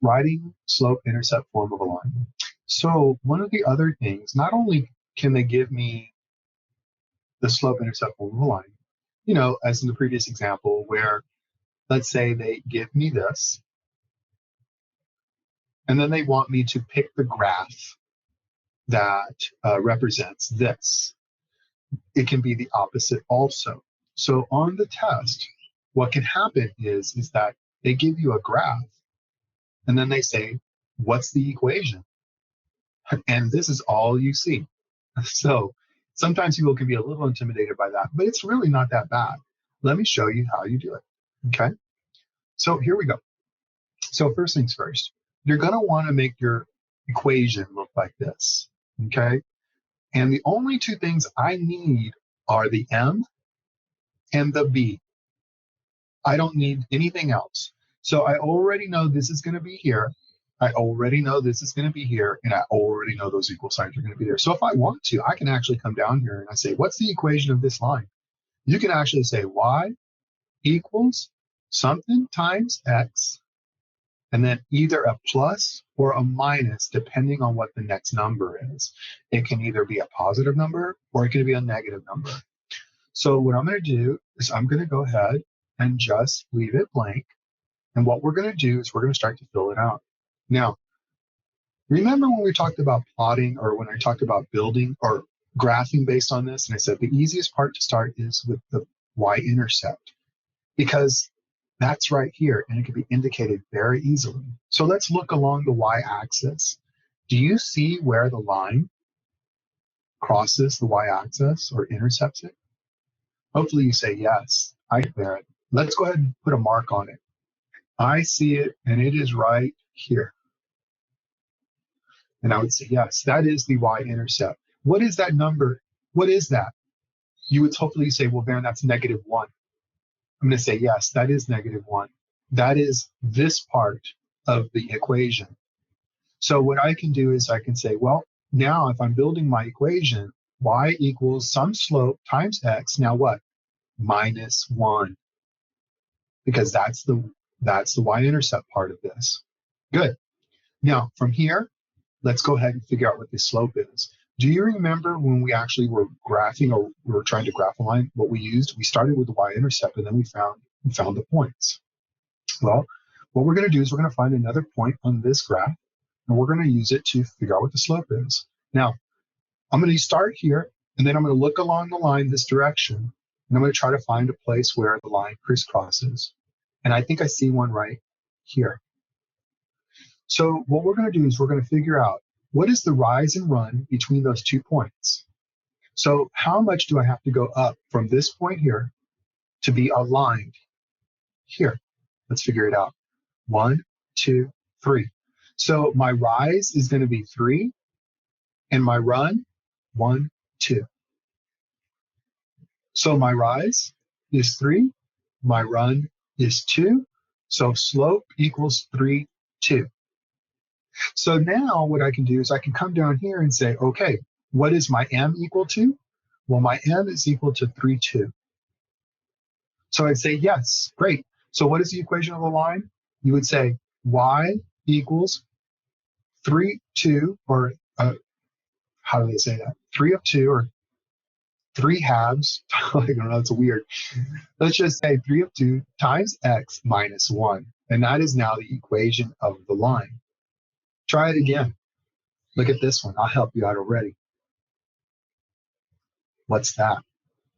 writing slope-intercept form of a line. So one of the other things, not only can they give me the slope-intercept form of a line, as in the previous example where, let's say they give me this, and then they want me to pick the graph that represents this. It can be the opposite also. So on the test, what can happen is that they give you a graph, and then they say, what's the equation? And this is all you see. So sometimes people can be a little intimidated by that, but it's really not that bad. Let me show you how you do it, okay? So here we go. So first things first, you're gonna wanna make your equation look like this, okay? And the only two things I need are the M and the B. I don't need anything else. So I already know this is gonna be here. I already know this is going to be here, and I already know those equal signs are going to be there. So if I want to, I can actually come down here and I say, what's the equation of this line? You can actually say y equals something times x, and then either a plus or a minus, depending on what the next number is. It can either be a positive number or it can be a negative number. So what I'm going to do is I'm going to go ahead and just leave it blank. And what we're going to do is we're going to start to fill it out. Now, remember when we talked about plotting, or when I talked about building or graphing based on this, and I said the easiest part to start is with the y-intercept, because that's right here and it can be indicated very easily. So let's look along the y-axis. Do you see where the line crosses the y-axis or intercepts it? Hopefully you say yes, I get there. Let's go ahead and put a mark on it. I see it, and it is right here. And I would say, yes, that is the y-intercept. What is that number? What is that? You would hopefully say, well, Van, that's -1. I'm going to say, yes, that is -1. That is this part of the equation. So what I can do is I can say, well, now if I'm building my equation, y equals some slope times x. Now what? -1. Because that's the y-intercept part of this. Good. Now from here, let's go ahead and figure out what the slope is. Do you remember when we actually were graphing, or we were trying to graph a line, what we used? We started with the y-intercept, and then we found the points. Well, what we're going to do is we're going to find another point on this graph, and we're going to use it to figure out what the slope is. Now, I'm going to start here, and then I'm going to look along the line this direction, and I'm going to try to find a place where the line crisscrosses. And I think I see one right here. So what we're going to do is we're going to figure out what is the rise and run between those 2 points. So how much do I have to go up from this point here to be aligned here? Let's figure it out. 1, 2, 3. So my rise is going to be 3, and my run 1, 2. So my rise is 3, my run is 2. So slope equals 3, 2. So now what I can do is I can come down here and say, okay, what is my m equal to? Well, my m is equal to 3, 2. So I'd say, yes, great. So what is the equation of the line? You would say y equals 3, 2, or how do they say that? 3 of 2, or 3 halves. I don't know, it's weird. Let's just say 3 of 2 times x minus 1. And that is now the equation of the line. Try it again. Look at this one. I'll help you out already. What's that?